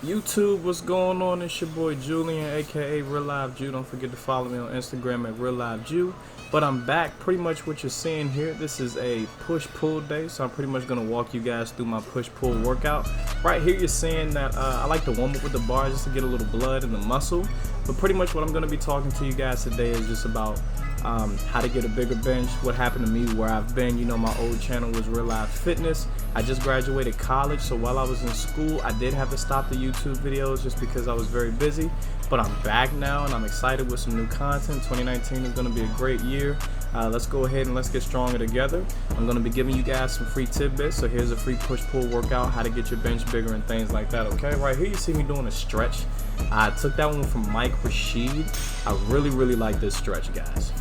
YouTube, what's going on? It's your boy Julian, aka Real Live Jew. Don't forget to follow me on Instagram at Real Live Jew. But I'm back. Pretty much what you're seeing here. This is a push-pull day, so I'm pretty much gonna walk you guys through my push-pull workout. Right here, you're seeing that I like to warm up with the bar just to get a little blood in the muscle. But pretty much what I'm gonna be talking to you guys today is just about how to get a bigger bench, what happened to me, where I've been. You know, my old channel was Real Life Fitness. I just graduated college, so while I was in school, I did have to stop the YouTube videos just because I was very busy. But I'm back now, and I'm excited with some new content. 2019 is going to be a great year. Let's go ahead and let's get stronger together. I'm going to be giving you guys some free tidbits. So here's a free push-pull workout, how to get your bench bigger and things like that, okay? Right here you see me doing a stretch. I took that one from Mike Rashid. I really like this stretch, guys.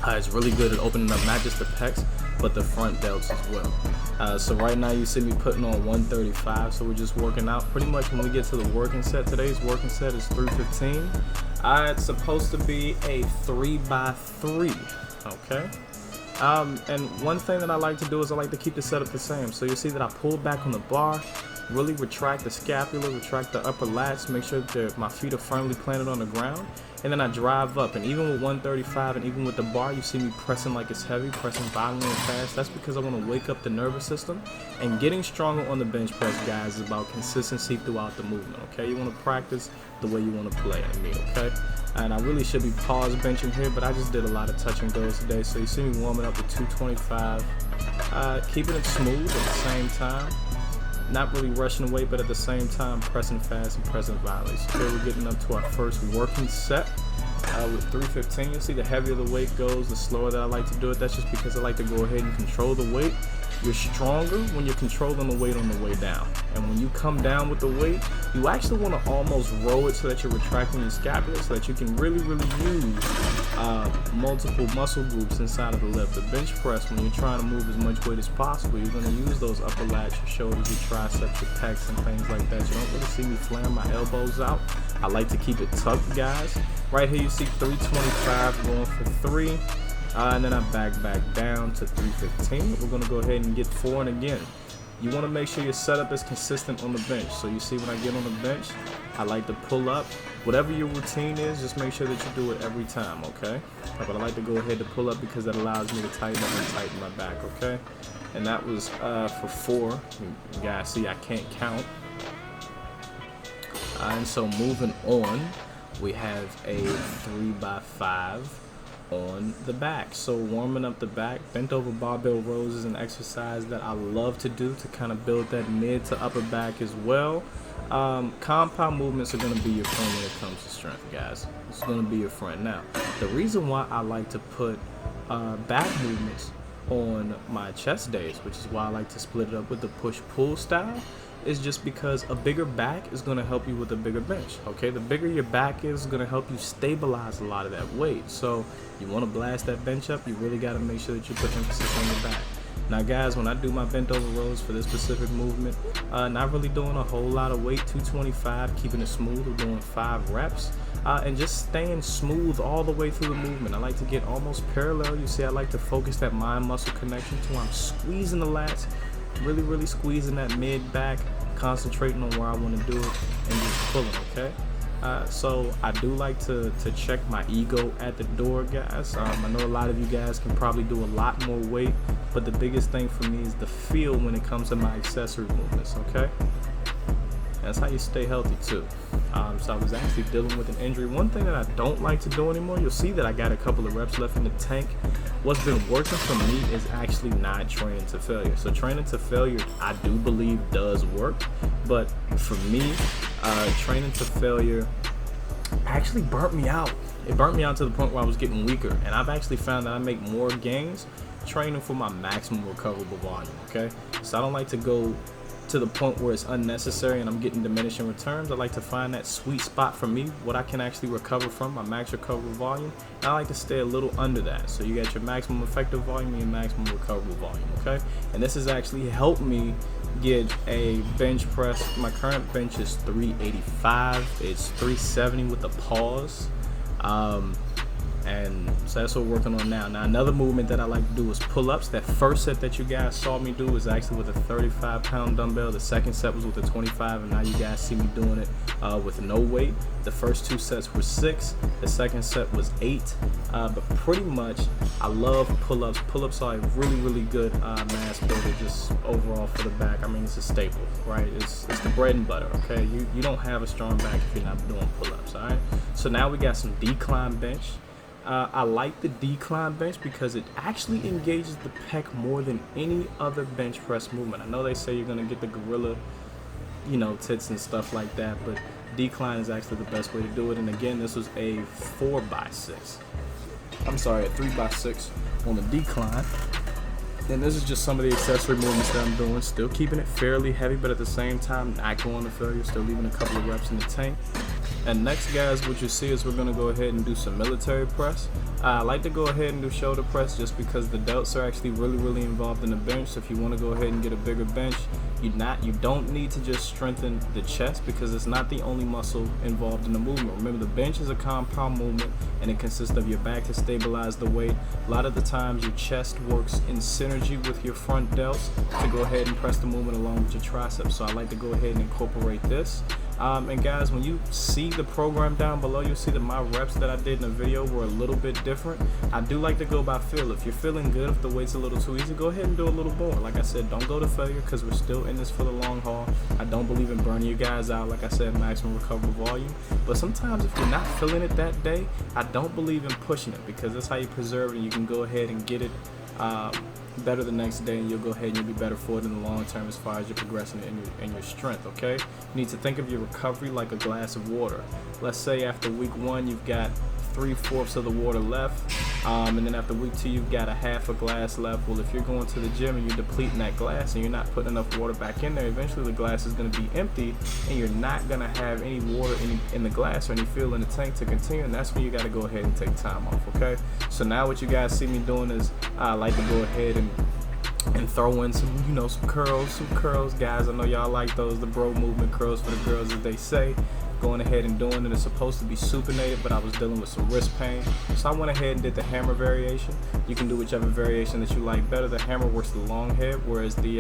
It's really good at opening up not just the pecs, but the front delts as well. So right now you see me putting on 135, so we're just working out. Pretty much when we get to the working set, today's working set is 315. It's supposed to be a 3x3, okay? And one thing that I like to do is I like to keep the setup the same. So you see that I pull back on the bar, really retract the scapula, retract the upper lats, make sure that my feet are firmly planted on the ground, and then I drive up. And even with 135 and even with the bar, you see me pressing like it's heavy, pressing violently and fast. That's because I want to wake up the nervous system. And getting stronger on the bench press, guys, is about consistency throughout the movement, okay? You want to practice the way you want to play in me, okay? And I really should be pause benching here, but I just did a lot of touch and goes today. So you see me warming up with 225, keeping it smooth at the same time. Not really rushing away, but at the same time pressing fast and pressing violently. So here we're getting up to our first working set with 315. You'll see the heavier the weight goes, the slower that I like to do it. That's just because I like to go ahead and control the weight. You're stronger when you're controlling the weight on the way down. And when you come down with the weight, you actually want to almost roll it so that you're retracting your scapula so that you can really use multiple muscle groups inside of the lift. The bench press, when you're trying to move as much weight as possible, you're going to use those upper lats, your shoulders, your triceps, your pecs, and things like that. You don't really see me flaring my elbows out. I like to keep it tucked, guys. Right here you see 325 going for 3. And then I back down to 315. We're going to go ahead and get 4. And again, you want to make sure your setup is consistent on the bench. So you see when I get on the bench, I like to pull up. Whatever your routine is, just make sure that you do it every time, okay? But I like to go ahead to pull up because that allows me to tighten up and tighten my back, okay? And that was for 4. You guys see I can't count. And so moving on, we have a 3x5 on the back. So warming up the back, bent over barbell rows is an exercise that I love to do to kind of build that mid to upper back as well. Compound movements are going to be your friend when it comes to strength, guys. It's going to be your friend. Now, the reason why I like to put back movements on my chest days, which is why I like to split it up with the push-pull style, is just because a bigger back is going to help you with a bigger bench, okay? The bigger your back is going to help you stabilize a lot of that weight. So you want to blast that bench up, you really got to make sure that you put emphasis on your back. Now, guys, when I do my bent over rows for this specific movement, not really doing a whole lot of weight, 225, keeping it smooth. We're doing 5 reps. And just staying smooth all the way through the movement. I like to get almost parallel. You see, I like to focus that mind-muscle connection to where I'm squeezing the lats, really squeezing that mid-back, concentrating on where I want to do it, and just pulling, okay? So I do like to check my ego at the door, guys. I know a lot of you guys can probably do a lot more weight, but the biggest thing for me is the feel when it comes to my accessory movements, okay? That's how you stay healthy too. So I was actually dealing with an injury. One thing that I don't like to do anymore, you'll see that I got a couple of reps left in the tank. What's been working for me is actually not training to failure. So training to failure, I do believe does work, but for me, training to failure actually burnt me out. It burnt me out to the point where I was getting weaker, and I've actually found that I make more gains training for my maximum recoverable volume, okay? So I don't like to go to the point where it's unnecessary and I'm getting diminishing returns. I like to find that sweet spot for me, what I can actually recover from, my max recoverable volume. And I like to stay a little under that. So you got your maximum effective volume and your maximum recoverable volume, okay? And this has actually helped me get a bench press. My current bench is 385. It's 370 with a pause. And so that's what we're working on now. Now another movement that I like to do is pull-ups. That first set that you guys saw me do was actually with a 35-pound dumbbell. The second set was with a 25, and now you guys see me doing it with no weight. The first 2 sets were 6. The second set was 8. But pretty much, I love pull-ups. Pull-ups are a really good mass builder just overall for the back. I mean, it's a staple, right? It's the bread and butter, okay? You don't have a strong back if you're not doing pull-ups, all right? So now we got some decline bench. I like the decline bench because it actually engages the pec more than any other bench press movement. I know they say you're gonna get the gorilla, tits and stuff like that, but decline is actually the best way to do it. And again, this was a 4x6. I'm sorry, a 3x6 on the decline. And this is just some of the accessory movements that I'm doing. Still keeping it fairly heavy, but at the same time, not going to failure. Still leaving a couple of reps in the tank. And next, guys, what you see is we're going to go ahead and do some military press. I like to go ahead and do shoulder press just because the delts are actually really involved in the bench. So if you want to go ahead and get a bigger bench, you don't need to just strengthen the chest because it's not the only muscle involved in the movement. Remember, the bench is a compound movement and it consists of your back to stabilize the weight. A lot of the times your chest works in synergy with your front delts to go ahead and press the movement along with your triceps. So I like to go ahead and incorporate this. And guys, when you see the program down below, you'll see that my reps that I did in the video were a little bit different. I do like to go by feel. If you're feeling good, if the weight's a little too easy, go ahead and do a little more. Like I said, don't go to failure because we're still in this for the long haul. I don't believe in burning you guys out, like I said, maximum recoverable volume. But sometimes if you're not feeling it that day, I don't believe in pushing it because that's how you preserve it and you can go ahead and get it better the next day, and you'll go ahead and you'll be better for it in the long term as far as you're progressing in your strength, okay? You need to think of your recovery like a glass of water. Let's say after week 1 you've got 3/4 of the water left, and then after week 2 you've got a half a glass left. Well, if you're going to the gym and you're depleting that glass and you're not putting enough water back in there, eventually the glass is going to be empty and you're not going to have any water in the glass or any fuel in the tank to continue, and that's when you got to go ahead and take time off, okay? So now what you guys see me doing is I like to go ahead and throw in some, some curls, guys. I know y'all like those, the bro movement curls for the girls, as they say. Going ahead and doing it. It's supposed to be supinated, but I was dealing with some wrist pain, so I went ahead and did the hammer variation. You can do whichever variation that you like better. The hammer works the long head, whereas the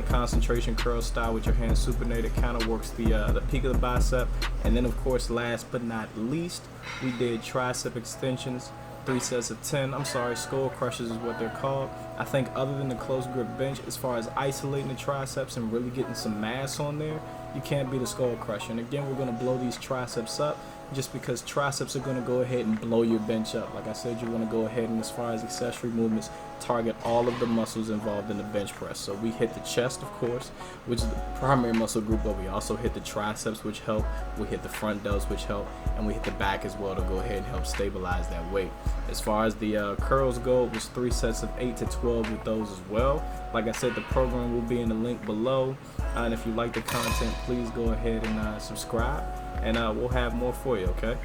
concentration curl style with your hands supinated kind of works the peak of the bicep. And then, of course, last but not least, we did tricep extensions. 3 sets of 10. I'm sorry, Skullcrushers is what they're called. I think other than the close grip bench, as far as isolating the triceps and really getting some mass on there, you can't beat a Skullcrusher. And again, we're going to blow these triceps up just because triceps are going to go ahead and blow your bench up. Like I said, you want to go ahead and, as far as accessory movements, target all of the muscles involved in the bench press. So we hit the chest, of course, which is the primary muscle group, but we also hit the triceps, which help. We hit the front delts, which help, and we hit the back as well to go ahead and help stabilize that weight. As far as the curls go, it was 3 sets of 8 to 12 with those as well. Like I said, the program will be in the link below, and if you like the content, please go ahead and subscribe, and we'll have more for you, okay?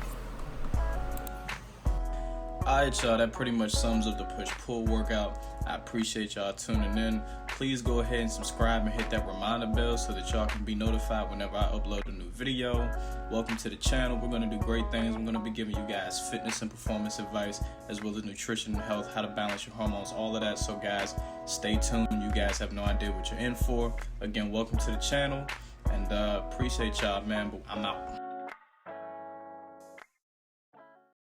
Alright, y'all, that pretty much sums up the push-pull workout. I appreciate y'all tuning in. Please go ahead and subscribe and hit that reminder bell so that y'all can be notified whenever I upload a new video. Welcome to the channel. We're going to do great things. I'm going to be giving you guys fitness and performance advice, as well as nutrition and health, how to balance your hormones, all of that. So guys, stay tuned. You guys have no idea what you're in for. Again, welcome to the channel, and appreciate y'all, man, but I'm out.